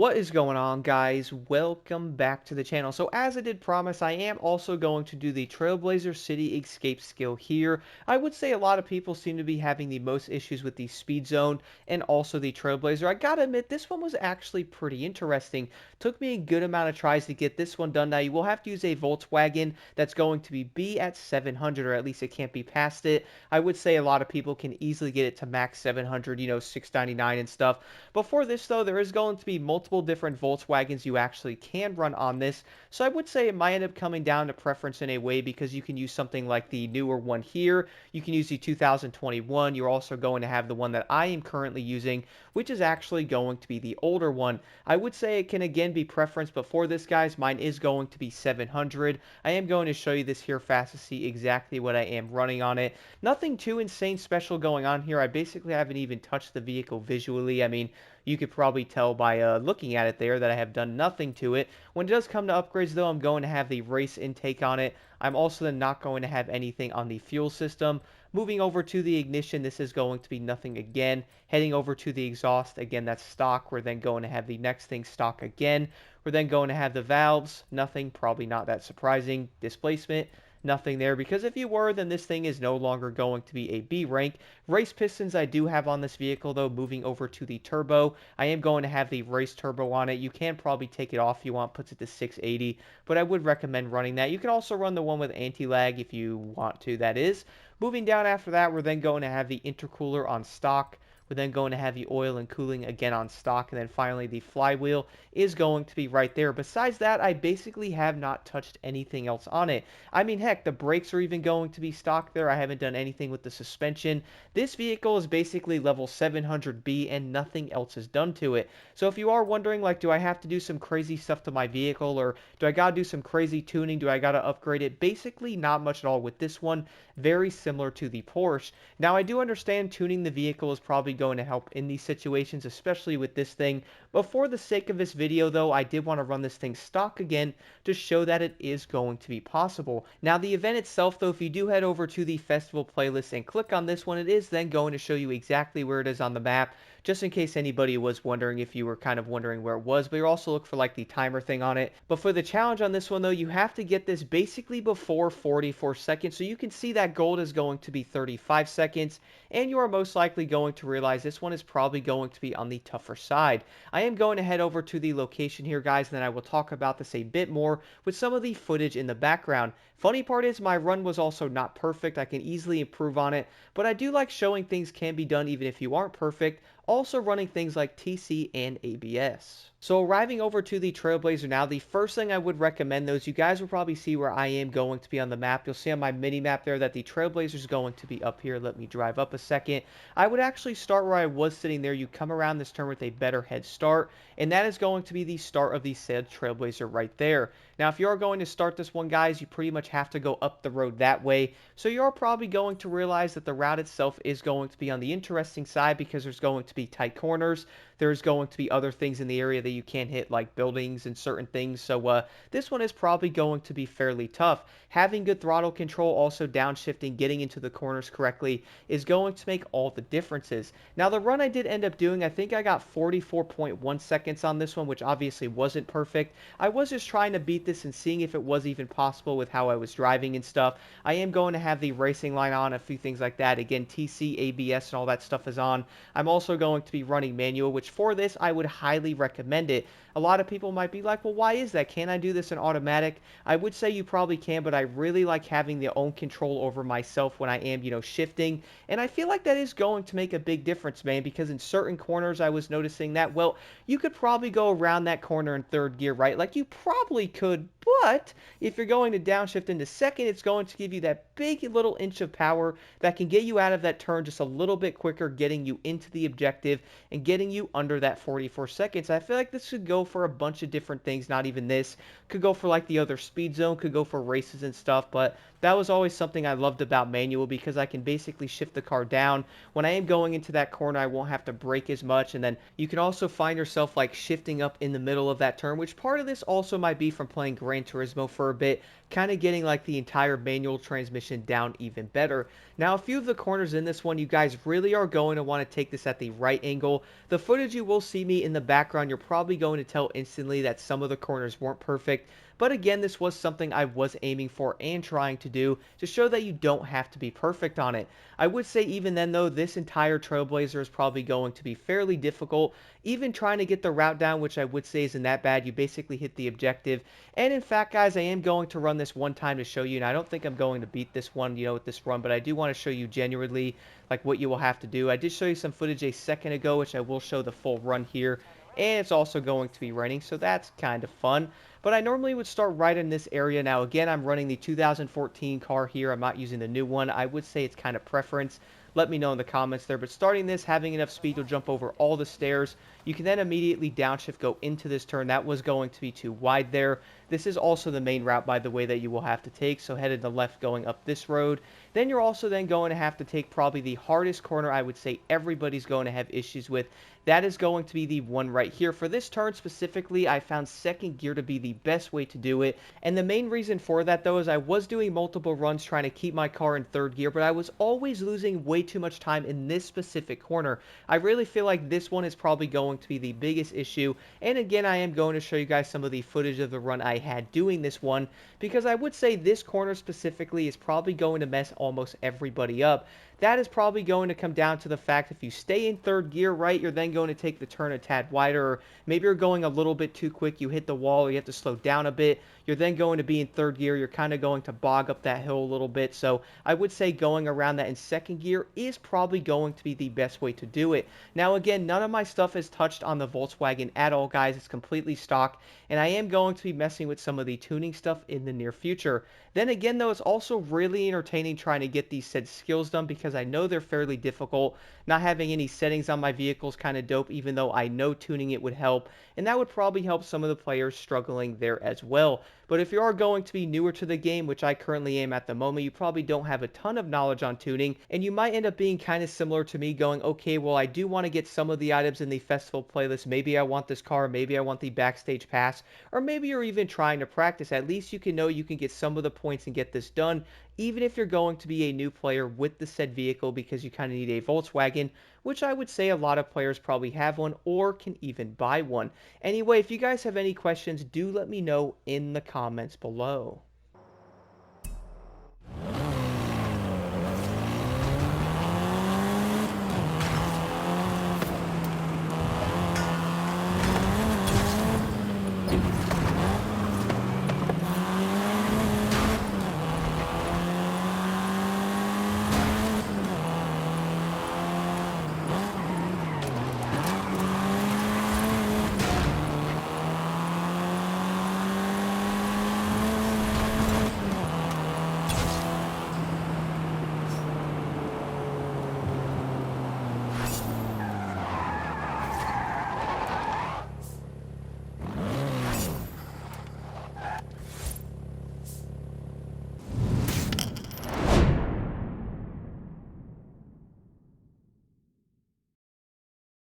What is going on, guys? Welcome back to the channel. So as I did promise, I am also going to do the Trailblazer City Escape skill here. I would say a lot of people seem to be having the most issues with the Speed Zone and also the Trailblazer. I gotta admit, this one was actually pretty interesting. Took me a good amount of tries to get this one done. Now, you will have to use a Volkswagen that's going to be B at 700, or at least it can't be past it. I would say a lot of people can easily get it to max 700, 699 and stuff. Before this, though, there is going to be multiple different Volkswagens you actually can run on this, so I would say it might end up coming down to preference in a way because you can use something like the newer one here. You can use the 2021. You're also going to have the one that I am currently using, which is actually going to be the older one. I would say it can again be preference, but for this, guys, mine is going to be 700. I am going to show you this here fast to see exactly what I am running on it. Nothing too insane special going on here. I basically haven't even touched the vehicle visually. I mean, you could probably tell by looking at it there that I have done nothing to it. When it does come to upgrades, though, I'm going to have the race intake on it. I'm also then not going to have anything on the fuel system. Moving over to the ignition, this is going to be nothing again. Heading over to the exhaust, again, that's stock. We're then going to have the next thing stock again. We're then going to have the valves, nothing, probably not that surprising. Displacement, nothing there, because if you were, then this thing is no longer going to be a B rank. Race pistons I do have on this vehicle, though. Moving over to the turbo, I am going to have the race turbo on it. You can probably take it off if you want, puts it to 680, but I would recommend running that. You can also run the one with anti-lag if you want to, that is. Moving down after that, we're then going to have the intercooler on stock. We're then going to have the oil and cooling again on stock, and then finally the flywheel is going to be right there. Besides that, I basically have not touched anything else on it. I mean, heck, the brakes are even going to be stock there. I haven't done anything with the suspension. This vehicle is basically level 700B and nothing else is done to it. So if you are wondering, like, do I have to do some crazy stuff to my vehicle, or do I gotta do some crazy tuning? Do I gotta upgrade it? Basically, not much at all with this one. Very similar to the Porsche. Now, I do understand tuning the vehicle is probably going to help in these situations, especially with this thing. But for the sake of this video, though, I did want to run this thing stock again to show that it is going to be possible. Now, the event itself, though, if you do head over to the festival playlist and click on this one, it is then going to show you exactly where it is on the map, just in case anybody was wondering, if you were kind of wondering where it was. But you also look for like the timer thing on it. But for the challenge on this one, though, you have to get this basically before 44 seconds. So you can see that gold is going to be 35 seconds, and you are most likely going to realize this one is probably going to be on the tougher side. I am going to head over to the location here, guys, and then I will talk about this a bit more with some of the footage in the background. Funny part is my run was also not perfect. I can easily improve on it, but I do like showing things can be done even if you aren't perfect. Also running things like TC and ABS. So arriving over to the Trailblazer now, the first thing I would recommend, though, is you guys will probably see where I am going to be on the map. You'll see on my mini map there that the Trailblazer is going to be up here. Let me drive up a second. I would actually start where I was sitting there. You come around this turn with a better head start, and that is going to be the start of the said Trailblazer right there. Now, if you are going to start this one, guys, you pretty much have to go up the road that way. So you're probably going to realize that the route itself is going to be on the interesting side because there's going to be tight corners. There's going to be other things in the area that you can't hit, like buildings and certain things. So this one is probably going to be fairly tough. Having good throttle control, also downshifting, getting into the corners correctly is going to make all the differences. Now, the run I did end up doing, I think I got 44.1 seconds on this one, which obviously wasn't perfect. I was just trying to beat this and seeing if it was even possible with how I was driving and stuff. I am going to have the racing line on, a few things like that. Again, TC, ABS, and all that stuff is on. I'm also going to be running manual, which for this, I would highly recommend it. A lot of people might be like, well, why is that? Can I do this in automatic? I would say you probably can, but I really like having the own control over myself when I am, shifting. And I feel like that is going to make a big difference, man, because in certain corners I was noticing that, well, you could probably go around that corner in third gear, right? Like you probably could, but if you're going to downshift into second, it's going to give you that big little inch of power that can get you out of that turn just a little bit quicker, getting you into the objective and getting you under that 44 seconds. I feel like this could go for a bunch of different things, not even this. Could go for like the other speed zone, could go for races and stuff, but that was always something I loved about manual because I can basically shift the car down. When I am going into that corner, I won't have to brake as much, and then you can also find yourself like shifting up in the middle of that turn, which part of this also might be from playing Gran Turismo for a bit. kind of getting like the entire manual transmission down even better. Now, a few of the corners in this one, you guys really are going to want to take this at the right angle. The footage you will see me in the background, you're probably going to tell instantly that some of the corners weren't perfect. But again, this was something I was aiming for and trying to do to show that you don't have to be perfect on it. I would say even then though, this entire Trailblazer is probably going to be fairly difficult. Even trying to get the route down, which I would say isn't that bad, you basically hit the objective. And in fact, guys, I am going to run this one time to show you, and I don't think I'm going to beat this one, with this run, but I do want to show you genuinely, like, what you will have to do. I did show you some footage a second ago, which I will show the full run here, and it's also going to be raining, so that's kind of fun. But I normally would start right in this area. Now, again, I'm running the 2014 car here. I'm not using the new one. I would say it's kind of preference. Let me know in the comments there. But starting this, having enough speed to jump over all the stairs, you can then immediately downshift go into this turn. That was going to be too wide there. This is also the main route, by the way, that you will have to take. So headed to the left going up this road. Then you're also then going to have to take probably the hardest corner I would say everybody's going to have issues with. That is going to be the one right here. For this turn specifically, I found second gear to be the best way to do it. And the main reason for that, though, is I was doing multiple runs trying to keep my car in third gear, but I was always losing way too much time in this specific corner. I really feel like this one is probably going to be the biggest issue. And again, I am going to show you guys some of the footage of the run I had doing this one, because I would say this corner specifically is probably going to mess almost everybody up. That is probably going to come down to the fact if you stay in third gear, right, you're then going to take the turn a tad wider, or maybe you're going a little bit too quick, you hit the wall, or you have to slow down a bit, you're then going to be in third gear, you're kind of going to bog up that hill a little bit. So I would say going around that in second gear is probably going to be the best way to do it. Now again, none of my stuff is touched on the Volkswagen at all, guys. It's completely stock, and I am going to be messing with some of the tuning stuff in the near future. Then again, though, it's also really entertaining trying to get these said skills done, because I know they're fairly difficult. Not having any settings on my vehicle is kind of dope, even though I know tuning it would help, and that would probably help some of the players struggling there as well. But if you are going to be newer to the game, which I currently am at the moment, you probably don't have a ton of knowledge on tuning, and you might end up being kind of similar to me, going, okay, well, I do want to get some of the items in the festival playlist. Maybe I want this car, maybe I want the backstage pass, or maybe you're even trying to practice. At least you can know you can get some of the points and get this done, even if you're going to be a new player with the said vehicle, because you kind of need a Volkswagen, which I would say a lot of players probably have one or can even buy one. Anyway, if you guys have any questions, do let me know in the comments below.